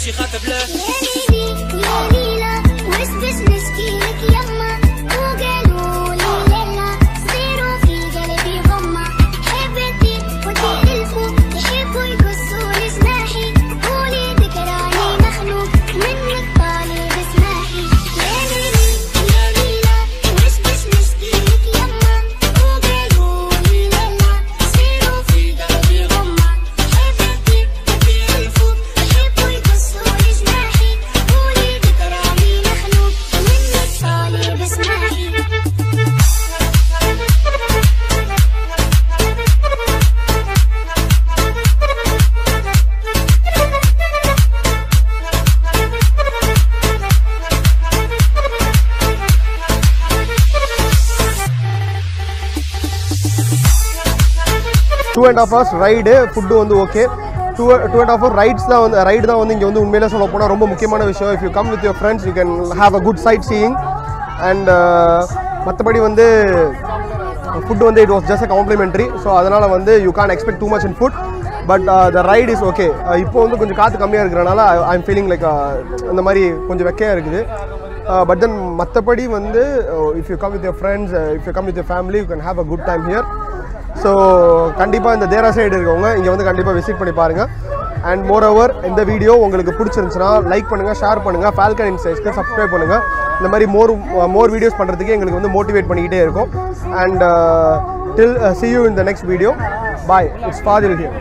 شي خاطب له يا ليلى وش بس نشكيلك يما وقالوا لي ليلى صيروا في قلبي غمة حبتي وتألفوا يحبوا يقصوا لي جناحي قولي ذكراني مخلوق منك طالب اسماحي يا ليلى وش بس نشكيلك يما وقالوا لي ليلى صيروا في قلبي غمة حبتي وتألفوا يحبوا يقصوا لي جناحي قولي ذكراني مخلوق منك طالب اسماحي Two and a half hours ride, food வந்து ஓகே. 2.5 hour rides தான் வந்து ரைடு தான் வந்து இங்கே வந்து உண்மையிலே சொல்ல போனால் ரொம்ப முக்கியமான விஷயம். If you come with your friends, you can have a good sightseeing and மற்றபடி வந்து food வந்து it was just a complimentary. So அதனால் வந்து you can't expect too much in food, but the ride is okay. இப்போ வந்து கொஞ்சம் காற்று கம்மியாக இருக்கிறனால I'm feeling like இந்த மாதிரி கொஞ்சம் வெக்கையாக இருக்குது. But then மற்றபடி வந்து if you come with your friends, if you come with your family, you can have a good time here. So கண்டிப்பாக இந்த தேரா சைடு இருக்கவங்க இங்கே வந்து கண்டிப்பாக விசிட் பண்ணி பாருங்கள். அண்ட் மோர் ஓவர் இந்த வீடியோ உங்களுக்கு பிடிச்சிருந்துச்சுன்னா லைக் பண்ணுங்கள், ஷேர் பண்ணுங்கள், ஃபால்கன் இன்சைட்ஸ்க்கு சப்ஸ்கிரைப் பண்ணுங்கள். இந்த மாதிரி மோர் வீடியோஸ் பண்ணுறதுக்கு எங்களுக்கு வந்து மோட்டிவேட் பண்ணிக்கிட்டே இருக்கும். And see you in the next video. Bye. It's Fadil here.